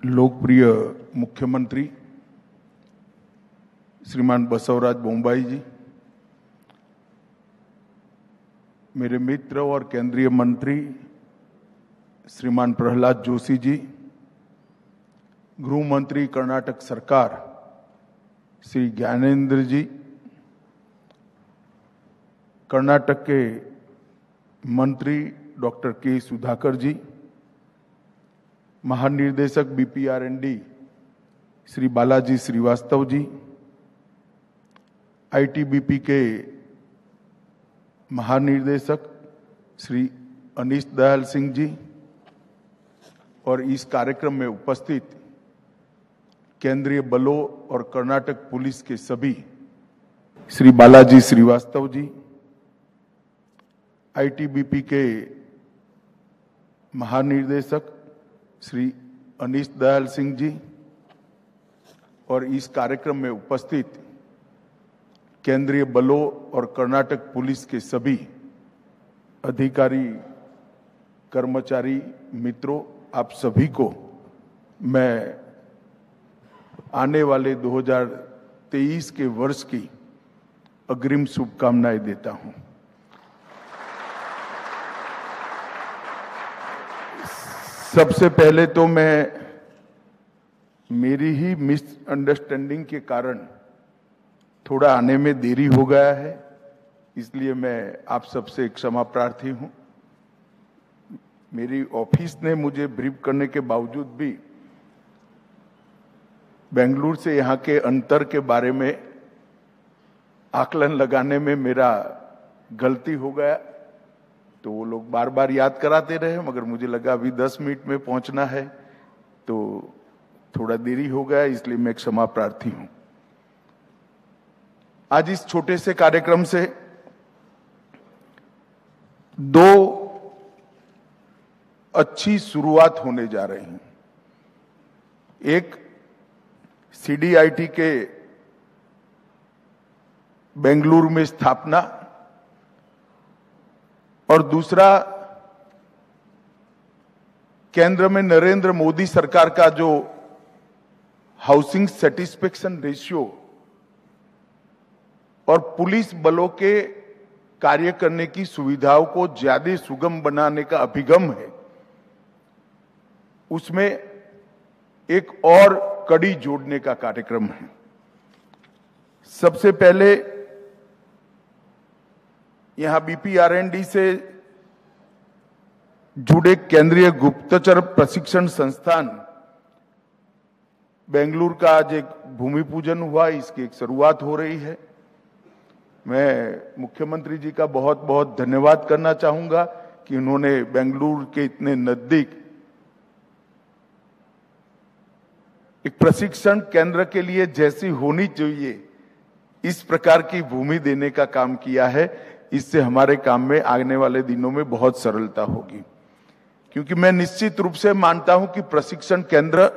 लोकप्रिय मुख्यमंत्री श्रीमान बसवराज बोम्बाई जी, मेरे मित्र और केंद्रीय मंत्री श्रीमान प्रहलाद जोशी जी, गृह मंत्री कर्नाटक सरकार श्री ज्ञानेंद्र जी, कर्नाटक के मंत्री डॉक्टर के सुधाकर जी, महानिर्देशक बीपीआरएनडी श्री बालाजी श्रीवास्तव जी, आईटीबीपी के महानिर्देशक श्री अनीश दयाल सिंह जी और इस कार्यक्रम में उपस्थित केंद्रीय बलों और कर्नाटक पुलिस के सभी, श्री बालाजी श्रीवास्तव जी, आईटीबीपी के महानिर्देशक श्री अनीश दयाल सिंह जी और इस कार्यक्रम में उपस्थित केंद्रीय बलों और कर्नाटक पुलिस के सभी अधिकारी, कर्मचारी, मित्रों, आप सभी को मैं आने वाले 2023 के वर्ष की अग्रिम शुभकामनाएं देता हूं। सबसे पहले तो मैं मेरी ही मिसअंडरस्टैंडिंग के कारण थोड़ा आने में देरी हो गया है, इसलिए मैं आप सबसे क्षमा प्रार्थी हूं। मेरी ऑफिस ने मुझे ब्रीफ करने के बावजूद भी बेंगलुरु से यहाँ के अंतर के बारे में आकलन लगाने में मेरा गलती हो गया, तो वो लोग बार बार याद कराते रहे, मगर मुझे लगा अभी 10 मिनट में पहुंचना है, तो थोड़ा देरी हो गया, इसलिए मैं क्षमा प्रार्थी हूं। आज इस छोटे से कार्यक्रम से 2 अच्छी शुरुआत होने जा रही है। एक सीडीआईटी के बेंगलुरु में स्थापना और दूसरा केंद्र में नरेंद्र मोदी सरकार का जो हाउसिंग सेटिस्फेक्शन रेशियो और पुलिस बलों के कार्य करने की सुविधाओं को ज्यादा सुगम बनाने का अभिगम है, उसमें एक और कड़ी जोड़ने का कार्यक्रम है। सबसे पहले यहां बीपीआरएनडी से जुड़े केंद्रीय गुप्तचर प्रशिक्षण संस्थान बेंगलुरु का आज एक भूमि पूजन हुआ, इसकी एक शुरुआत हो रही है। मैं मुख्यमंत्री जी का बहुत बहुत धन्यवाद करना चाहूंगा कि उन्होंने बेंगलुरु के इतने नजदीक एक प्रशिक्षण केंद्र के लिए जैसी होनी चाहिए इस प्रकार की भूमि देने का काम किया है। इससे हमारे काम में आने वाले दिनों में बहुत सरलता होगी, क्योंकि मैं निश्चित रूप से मानता हूं कि प्रशिक्षण केंद्र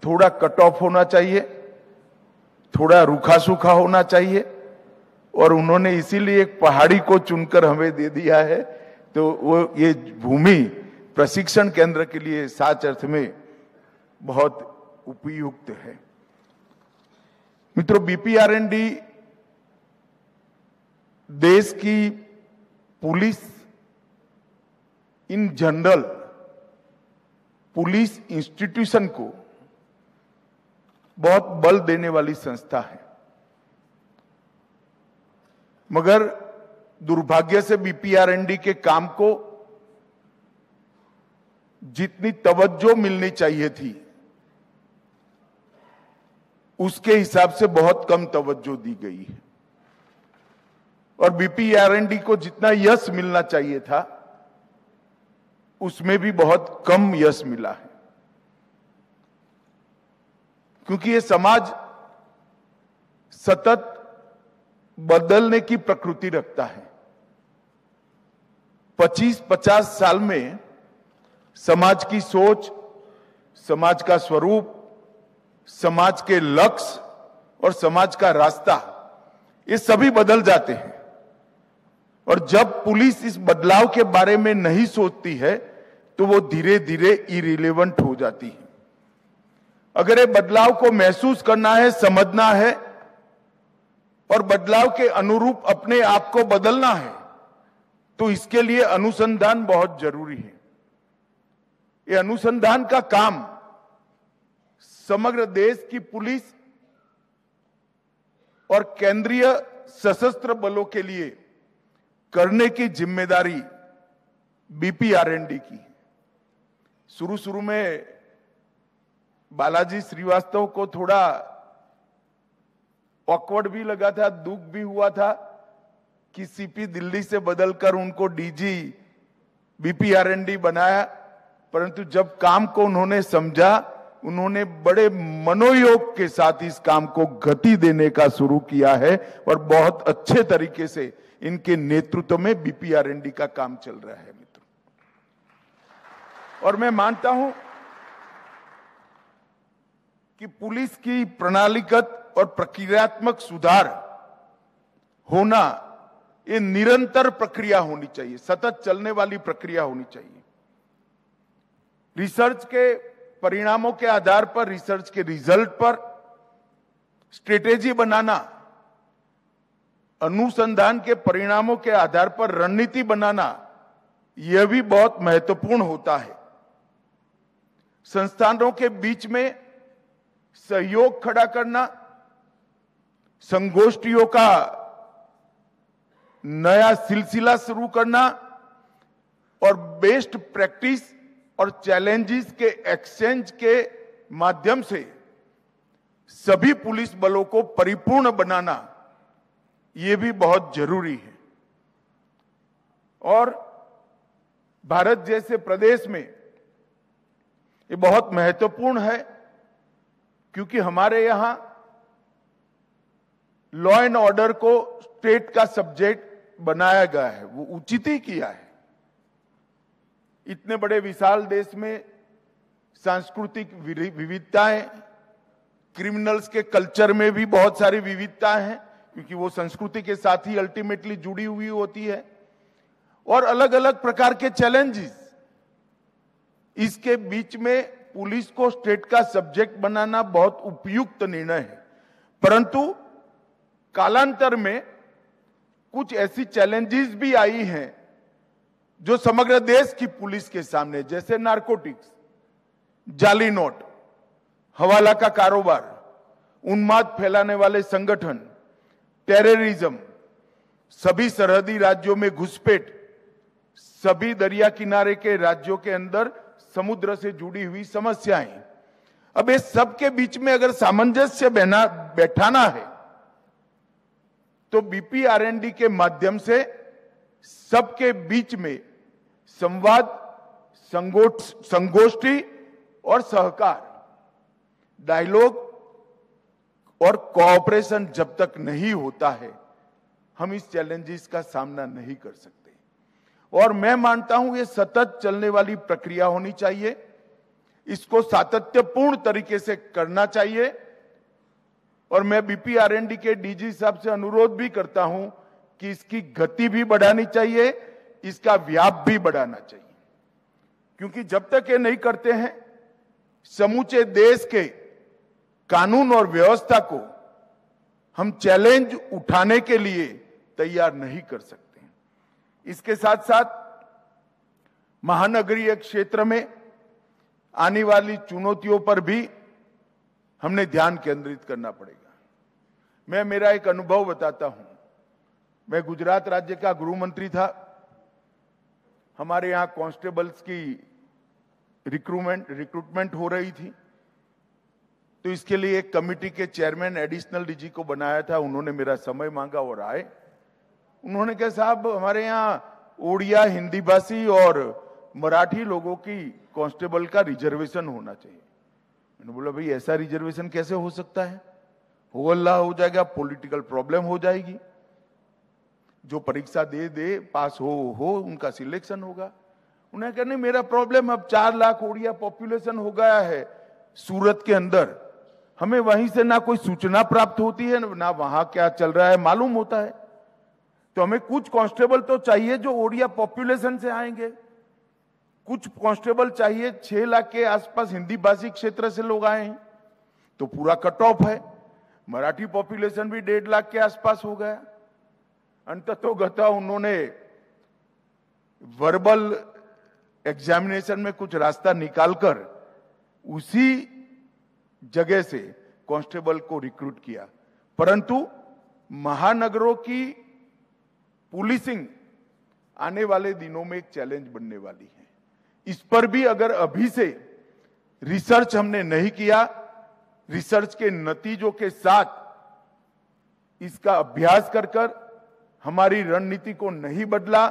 थोड़ा कट ऑफ होना चाहिए, थोड़ा रूखा सूखा होना चाहिए, और उन्होंने इसीलिए एक पहाड़ी को चुनकर हमें दे दिया है। तो वो ये भूमि प्रशिक्षण केंद्र के लिए सच अर्थ में बहुत उपयुक्त है। मित्रों, बीपीआरएनडी देश की police in general, police institution को बहुत बल देने वाली संस्था है, मगर दुर्भाग्य से बीपीआरएनडी के काम को जितनी तवज्जो मिलनी चाहिए थी उसके हिसाब से बहुत कम तवज्जो दी गई है, और बीपीआरएनडी को जितना यश मिलना चाहिए था उसमें भी बहुत कम यश मिला है, क्योंकि ये समाज सतत बदलने की प्रकृति रखता है। 25-50 साल में समाज की सोच, समाज का स्वरूप, समाज के लक्ष्य और समाज का रास्ता, ये सभी बदल जाते हैं। और जब पुलिस इस बदलाव के बारे में नहीं सोचती है तो वो धीरे धीरे इरिलेवेंट हो जाती है। अगर ये बदलाव को महसूस करना है, समझना है और बदलाव के अनुरूप अपने आप को बदलना है, तो इसके लिए अनुसंधान बहुत जरूरी है। ये अनुसंधान का काम समग्र देश की पुलिस और केंद्रीय सशस्त्र बलों के लिए करने की जिम्मेदारी बीपीआरएनडी की। शुरू में बालाजी श्रीवास्तव को थोड़ा ऑकवर्ड भी लगा था, दुख भी हुआ था कि सीपी दिल्ली से बदलकर उनको डीजी बीपीआरएनडी बनाया, परंतु जब काम को उन्होंने समझा, उन्होंने बड़े मनोयोग के साथ इस काम को गति देने का शुरू किया है और बहुत अच्छे तरीके से इनके नेतृत्व में बीपीआरएनडी का काम चल रहा है मित्रों। और मैं मानता हूं कि पुलिस की प्रणालीगत और प्रक्रियात्मक सुधार होना ये निरंतर प्रक्रिया होनी चाहिए, सतत चलने वाली प्रक्रिया होनी चाहिए। रिसर्च के परिणामों के आधार पर, रिसर्च के रिजल्ट पर स्ट्रेटेजी बनाना, अनुसंधान के परिणामों के आधार पर रणनीति बनाना, यह भी बहुत महत्वपूर्ण होता है। संस्थानों के बीच में सहयोग खड़ा करना, संगोष्ठियों का नया सिलसिला शुरू करना और बेस्ट प्रैक्टिस और चैलेंजेस के एक्सचेंज के माध्यम से सभी पुलिस बलों को परिपूर्ण बनाना, यह भी बहुत जरूरी है। और भारत जैसे प्रदेश में ये बहुत महत्वपूर्ण है, क्योंकि हमारे यहां लॉ एंड ऑर्डर को स्टेट का सब्जेक्ट बनाया गया है, वो उचित ही किया है। इतने बड़े विशाल देश में सांस्कृतिक विविधताएं, क्रिमिनल्स के कल्चर में भी बहुत सारी विविधताएं हैं, क्योंकि वो संस्कृति के साथ ही अल्टीमेटली जुड़ी हुई होती है, और अलग अलग प्रकार के चैलेंजेस। इसके बीच में पुलिस को स्टेट का सब्जेक्ट बनाना बहुत उपयुक्त निर्णय है। परंतु कालांतर में कुछ ऐसी चैलेंजेस भी आई हैं जो समग्र देश की पुलिस के सामने, जैसे नारकोटिक्स, जाली नोट, हवाला का कारोबार, उन्माद फैलाने वाले संगठन, टेररिज्म, सभी सरहदी राज्यों में घुसपैठ, सभी दरिया किनारे के राज्यों के अंदर समुद्र से जुड़ी हुई समस्याएं। अब इस सब के बीच में अगर सामंजस्य बैठाना है, तो बीपीआरएनडी के माध्यम से सबके बीच में संवाद, संगोष्ठी और सहकार, डायलॉग और कोऑपरेशन जब तक नहीं होता है, हम इस चैलेंजेस का सामना नहीं कर सकते। और मैं मानता हूं ये सतत चलने वाली प्रक्रिया होनी चाहिए, इसको सातत्यपूर्ण तरीके से करना चाहिए। और मैं बीपीआरएनडी के डीजी साहब से अनुरोध भी करता हूं कि इसकी गति भी बढ़ानी चाहिए, इसका व्याप भी बढ़ाना चाहिए, क्योंकि जब तक ये नहीं करते हैं, समूचे देश के कानून और व्यवस्था को हम चैलेंज उठाने के लिए तैयार नहीं कर सकते। इसके साथ साथ महानगरीय क्षेत्र में आने वाली चुनौतियों पर भी हमने ध्यान केंद्रित करना पड़ेगा। मैं मेरा एक अनुभव बताता हूं। मैं गुजरात राज्य का गृह मंत्री था। हमारे यहां कांस्टेबल्स की रिक्रूटमेंट हो रही थी, तो इसके लिए एक कमेटी के चेयरमैन एडिशनल डीजी को बनाया था। उन्होंने मेरा समय मांगा और आए। उन्होंने कहा, साहब हमारे यहाँ ओडिया, हिंदी भाषी और मराठी लोगों की कांस्टेबल का रिजर्वेशन होना चाहिए। मैंने बोला, भाई ऐसा रिजर्वेशन कैसे हो सकता है? हो अल्लाह हो जाएगा, पॉलिटिकल प्रॉब्लम हो जाएगी। जो परीक्षा दे पास हो उनका सिलेक्शन होगा। उन्हें कहा, नहीं मेरा प्रॉब्लम, अब 4 लाख ओडिया पॉपुलेशन हो गया है सूरत के अंदर, हमें वहीं से ना कोई सूचना प्राप्त होती है, ना वहां क्या चल रहा है मालूम होता है। तो हमें कुछ कांस्टेबल तो चाहिए जो ओडिया पॉपुलेशन से आएंगे, कुछ कांस्टेबल चाहिए 6 लाख के आसपास हिंदी भाषी क्षेत्र से लोग आए हैं। तो पूरा कट ऑफ है। मराठी पॉपुलेशन भी 1.5 लाख के आसपास हो गया। अंततोगता उन्होंने वर्बल एग्जामिनेशन में कुछ रास्ता निकालकर उसी जगह से कांस्टेबल को रिक्रूट किया, परंतु महानगरों की पुलिसिंग आने वाले दिनों में एक चैलेंज बनने वाली है। इस पर भी अगर अभी से रिसर्च हमने नहीं किया, रिसर्च के नतीजों के साथ इसका अभ्यास कर कर हमारी रणनीति को नहीं बदला,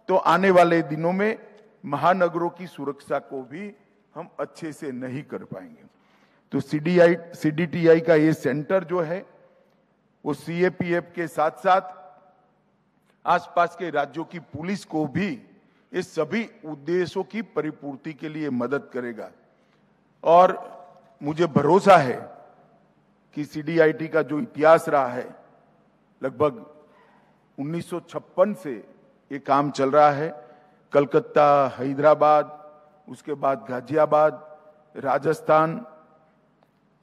तो आने वाले दिनों में महानगरों की सुरक्षा को भी हम अच्छे से नहीं कर पाएंगे। तो सीडीटीआई का ये सेंटर जो है वो सीएपीएफ के साथ साथ आसपास के राज्यों की पुलिस को भी इस सभी उद्देश्यों की परिपूर्ति के लिए मदद करेगा। और मुझे भरोसा है कि सीडीआईटी का जो इतिहास रहा है, लगभग 1956 से ये काम चल रहा है। कलकत्ता, हैदराबाद, उसके बाद गाजियाबाद, राजस्थान,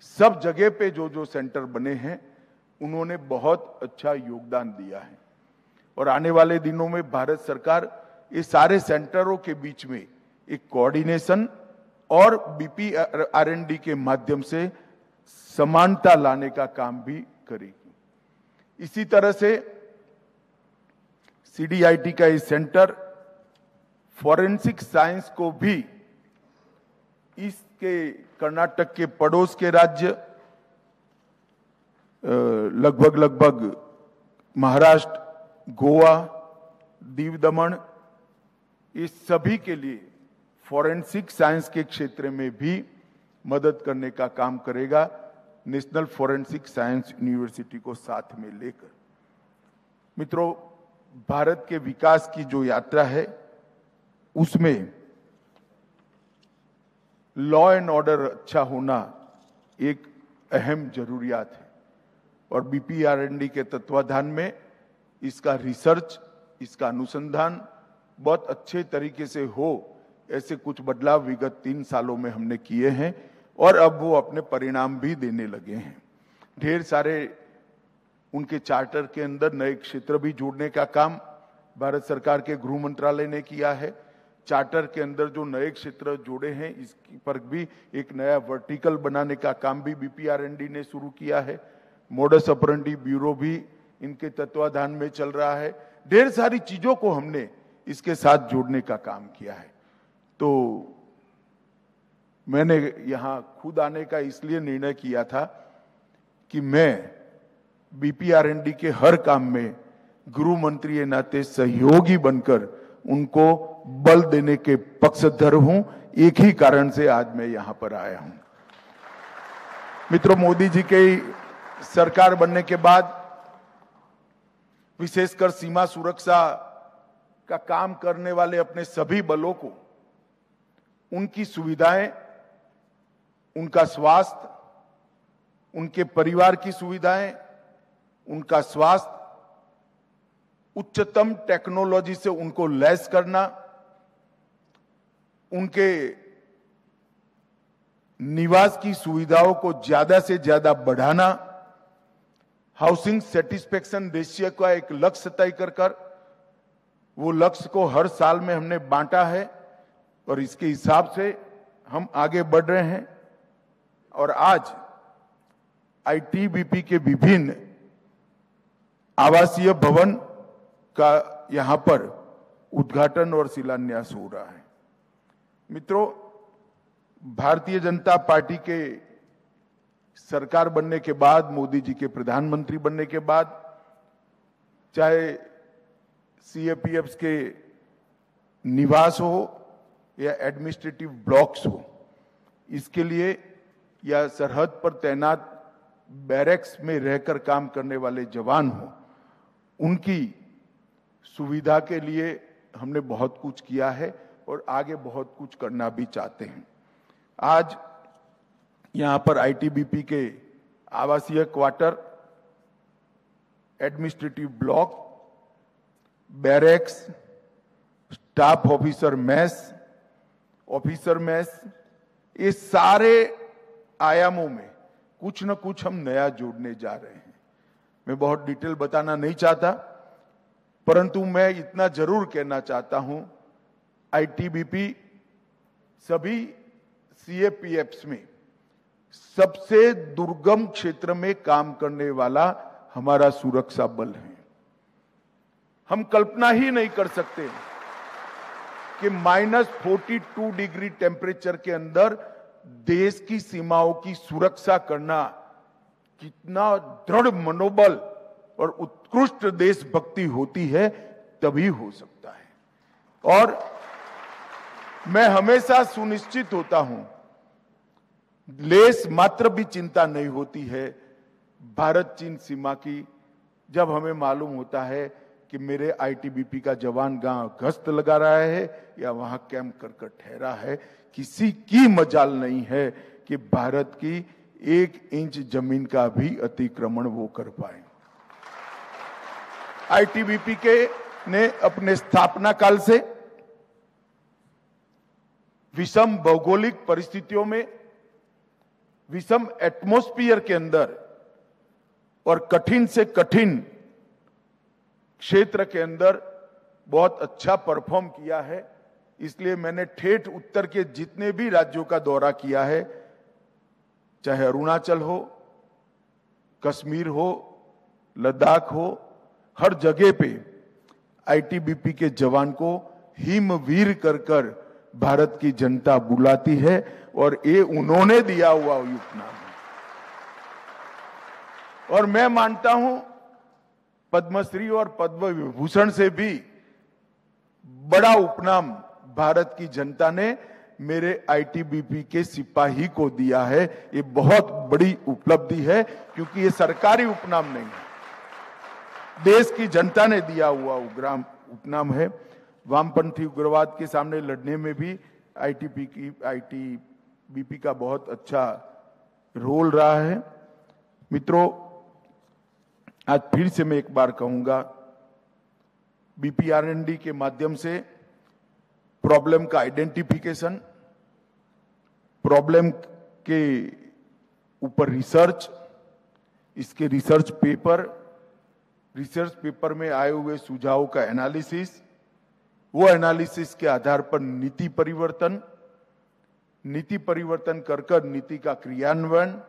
सब जगह पे जो जो सेंटर बने हैं उन्होंने बहुत अच्छा योगदान दिया है। और आने वाले दिनों में भारत सरकार ये सारे सेंटरों के बीच में एक कोऑर्डिनेशन और बीपीआरएनडी के माध्यम से समानता लाने का काम भी करेगी। इसी तरह से सीडीआईटी का ये सेंटर फॉरेंसिक साइंस को भी इसके कर्नाटक के पड़ोस के राज्य लगभग महाराष्ट्र, गोवा, दीव दमन, इस सभी के लिए फॉरेंसिक साइंस के क्षेत्र में भी मदद करने का काम करेगा, नेशनल फॉरेंसिक साइंस यूनिवर्सिटी को साथ में लेकर। मित्रों, भारत के विकास की जो यात्रा है उसमें लॉ एंड ऑर्डर अच्छा होना एक अहम जरूरियात है। और बीपीआरएनडी के तत्वाधान में इसका रिसर्च, इसका अनुसंधान बहुत अच्छे तरीके से हो, ऐसे कुछ बदलाव विगत 3 सालों में हमने किए हैं और अब वो अपने परिणाम भी देने लगे हैं। ढेर सारे उनके चार्टर के अंदर नए क्षेत्र भी जोड़ने का काम भारत सरकार के गृह मंत्रालय ने किया है। चार्टर के अंदर जो नए क्षेत्र जोड़े हैं इस पर भी एक नया वर्टिकल बनाने का काम भी बीपीआरएनडी ने शुरू किया है। मोडस ऑपरेंडी ब्यूरो भी इनके तत्वाधान में चल रहा है। ढेर सारी चीजों को हमने इसके साथ जोड़ने का काम किया है। तो मैंने यहां खुद आने का इसलिए निर्णय किया था कि मैं बीपीआरएनडी के हर काम में गृह मंत्री के नाते सहयोगी बनकर उनको बल देने के पक्षधर हूं। एक ही कारण से आज मैं यहां पर आया हूं। मित्रों, मोदी जी के सरकार बनने के बाद विशेषकर सीमा सुरक्षा का काम करने वाले अपने सभी बलों को उनकी सुविधाएं, उनका स्वास्थ्य, उनके परिवार की सुविधाएं, उनका स्वास्थ्य, उच्चतम टेक्नोलॉजी से उनको लैस करना, उनके निवास की सुविधाओं को ज्यादा से ज्यादा बढ़ाना, हाउसिंग सेटिस्फेक्शन रेशियो का एक लक्ष्य तय कर वो लक्ष्य को हर साल में हमने बांटा है और इसके हिसाब से हम आगे बढ़ रहे हैं। और आज आईटीबीपी के विभिन्न आवासीय भवन का यहां पर उद्घाटन और शिलान्यास हो रहा है। मित्रों, भारतीय जनता पार्टी के सरकार बनने के बाद, मोदी जी के प्रधानमंत्री बनने के बाद, चाहे सीएपीएफ के निवास हो या एडमिनिस्ट्रेटिव ब्लॉक्स हो, इसके लिए या सरहद पर तैनात बैरक्स में रहकर काम करने वाले जवान हो, उनकी सुविधा के लिए हमने बहुत कुछ किया है और आगे बहुत कुछ करना भी चाहते हैं। आज यहां पर आईटीबीपी के आवासीय quarter, administrative block, barracks, staff officer mess, ये सारे आयामों में कुछ न कुछ हम नया जोड़ने जा रहे हैं। मैं बहुत डिटेल बताना नहीं चाहता, परंतु मैं इतना जरूर कहना चाहता हूं, आईटीबीपी सभी सीएपीएफ्स में सबसे दुर्गम क्षेत्र में काम करने वाला हमारा सुरक्षा बल है। हम कल्पना ही नहीं कर सकते कि -42 डिग्री टेम्परेचर के अंदर देश की सीमाओं की सुरक्षा करना कितना दृढ़ मनोबल और उत्कृष्ट देशभक्ति होती है, तभी हो सकता है। और मैं हमेशा सुनिश्चित होता हूं, लेस मात्र भी चिंता नहीं होती है भारत चीन सीमा की, जब हमें मालूम होता है कि मेरे आईटीबीपी का जवान गांव गश्त लगा रहा है या वहां कैंप कर ठहरा है। किसी की मजाल नहीं है कि भारत की 1 इंच जमीन का भी अतिक्रमण वो कर पाए। आईटीबीपी के ने अपने स्थापना काल से विषम भौगोलिक परिस्थितियों में, विषम एटमॉस्फेयर के अंदर और कठिन से कठिन क्षेत्र के अंदर बहुत अच्छा परफॉर्म किया है। इसलिए मैंने ठेठ उत्तर के जितने भी राज्यों का दौरा किया है, चाहे अरुणाचल हो, कश्मीर हो, लद्दाख हो, हर जगह पे आईटीबीपी के जवान को हिमवीर कर भारत की जनता बुलाती है और ये उन्होंने दिया हुआ उपनाम है। और मैं मानता हूं पद्मश्री और पद्म विभूषण से भी बड़ा उपनाम भारत की जनता ने मेरे आईटीबीपी के सिपाही को दिया है। ये बहुत बड़ी उपलब्धि है, क्योंकि ये सरकारी उपनाम नहीं है, देश की जनता ने दिया हुआ उपनाम है। वामपंथी उग्रवाद के सामने लड़ने में भी आईटीबीपी का बहुत अच्छा रोल रहा है। मित्रों, आज फिर से मैं एक बार कहूंगा, बीपीआरएनडी के माध्यम से प्रॉब्लम का आइडेंटिफिकेशन, प्रॉब्लम के ऊपर रिसर्च, इसके रिसर्च पेपर में आए हुए सुझावों का एनालिसिस, वो एनालिसिस के आधार पर नीति परिवर्तन कर नीति का क्रियान्वयन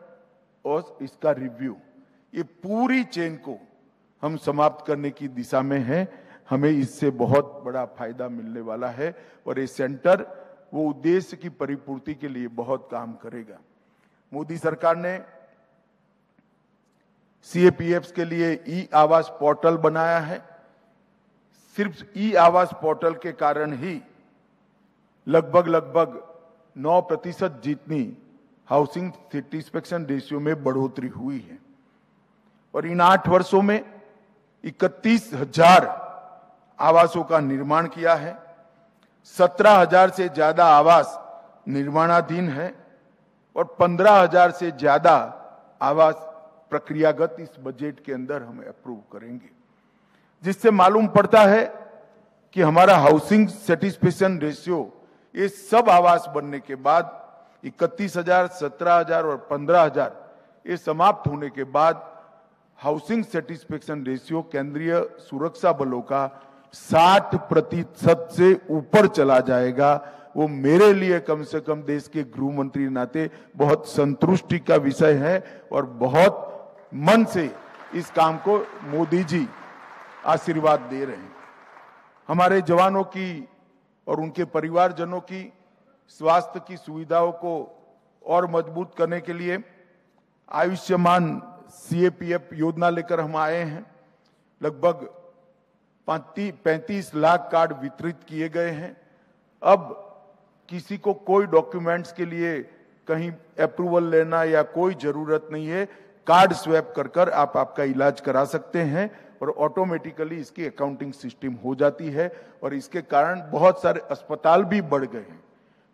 और इसका रिव्यू, ये पूरी चेन को हम समाप्त करने की दिशा में हैं। हमें इससे बहुत बड़ा फायदा मिलने वाला है और ये सेंटर वो उद्देश्य की परिपूर्ति के लिए बहुत काम करेगा। मोदी सरकार ने सीएपीएफ्स के लिए ई आवास पोर्टल बनाया है। सिर्फ ई आवास पोर्टल के कारण ही लगभग 9% जितनी हाउसिंग सेटिस्फेक्शन रेशियो में बढ़ोतरी हुई है। और इन 8 वर्षों में 31,000 आवासों का निर्माण किया है। 17,000 से ज्यादा आवास निर्माणाधीन है और 15,000 से ज्यादा आवास प्रक्रियागत इस बजट के अंदर हम अप्रूव करेंगे, जिससे मालूम पड़ता है कि हमारा हाउसिंग सेटिस्फेक्शन रेशियो, ये सब आवास बनने के बाद 31,000, 17,000 और 15,000 ये समाप्त होने के बाद हाउसिंग सेटिस्फेक्शन रेशियो केंद्रीय सुरक्षा बलों का 60% से ऊपर चला जाएगा। वो मेरे लिए कम से कम देश के गृह मंत्री नाते बहुत संतुष्टि का विषय है और बहुत मन से इस काम को मोदी जी आशीर्वाद दे रहे हैं। हमारे जवानों की और उनके परिवारजनों की स्वास्थ्य की सुविधाओं को और मजबूत करने के लिए आयुष्मान सीएपीएफ योजना लेकर हम आए हैं। लगभग 35 लाख कार्ड वितरित किए गए हैं। अब किसी को कोई डॉक्यूमेंट्स के लिए कहीं अप्रूवल लेना या कोई जरूरत नहीं है। कार्ड स्वैप कर आप आपका इलाज करा सकते हैं और ऑटोमेटिकली इसकी अकाउंटिंग सिस्टम हो जाती है और इसके कारण बहुत सारे अस्पताल भी बढ़ गए हैं।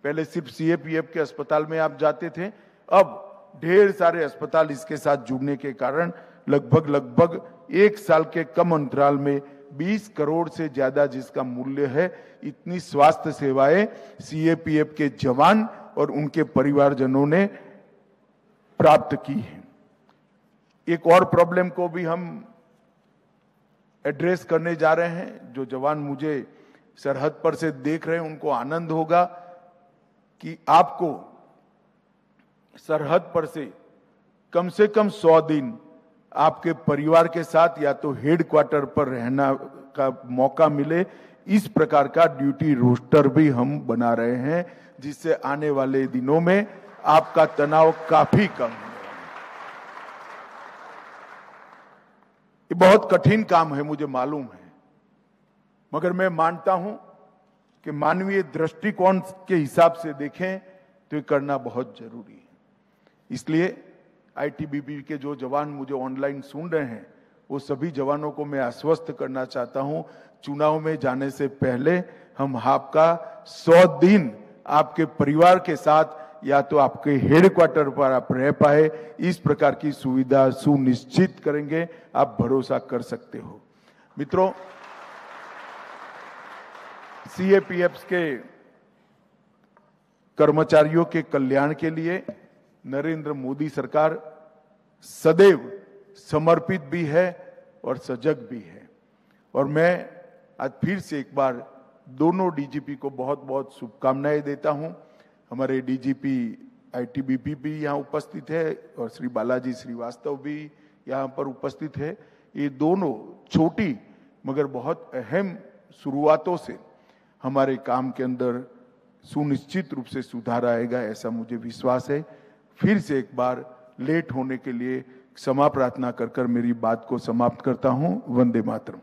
पहले सिर्फ सीएपीएफ के अस्पताल में आप जाते थे, अब ढेर सारे अस्पताल इसके साथ जुड़ने के कारण लगभग 1 साल के कम अंतराल में 20 करोड़ से ज्यादा जिसका मूल्य है, इतनी स्वास्थ्य सेवाएं सीएपीएफ के जवान और उनके परिवारजनों ने प्राप्त की है। एक और प्रॉब्लम को भी हम एड्रेस करने जा रहे हैं। जो जवान मुझे सरहद पर से देख रहे हैं उनको आनंद होगा कि आपको सरहद पर से कम 100 दिन आपके परिवार के साथ या तो हेडक्वार्टर पर रहना का मौका मिले। इस प्रकार का ड्यूटी रोस्टर भी हम बना रहे हैं, जिससे आने वाले दिनों में आपका तनाव काफी कम हो। ये बहुत कठिन काम है, मुझे मालूम है, मगर मैं मानता हूं कि मानवीय दृष्टिकोण के हिसाब से देखें तो ये करना बहुत जरूरी है। इसलिए आईटीबीपी के जो जवान मुझे ऑनलाइन सुन रहे हैं, वो सभी जवानों को मैं आश्वस्त करना चाहता हूं, चुनाव में जाने से पहले हम आपका 100 दिन आपके परिवार के साथ या तो आपके हेडक्वार्टर पर आप रह पाए, इस प्रकार की सुविधा सुनिश्चित करेंगे। आप भरोसा कर सकते हो। मित्रों, सीएपीएफ के कर्मचारियों के कल्याण के लिए नरेंद्र मोदी सरकार सदैव समर्पित भी है और सजग भी है। और मैं आज फिर से एक बार दोनों डीजीपी को बहुत बहुत शुभकामनाएं देता हूं। हमारे डीजीपी आईटीबीपी भी यहाँ उपस्थित है और श्री बालाजी श्रीवास्तव भी यहाँ पर उपस्थित है। ये दोनों छोटी मगर बहुत अहम शुरुआतों से हमारे काम के अंदर सुनिश्चित रूप से सुधार आएगा, ऐसा मुझे विश्वास है। फिर से एक बार लेट होने के लिए क्षमा प्रार्थना कर मेरी बात को समाप्त करता हूं। वंदे मातरम।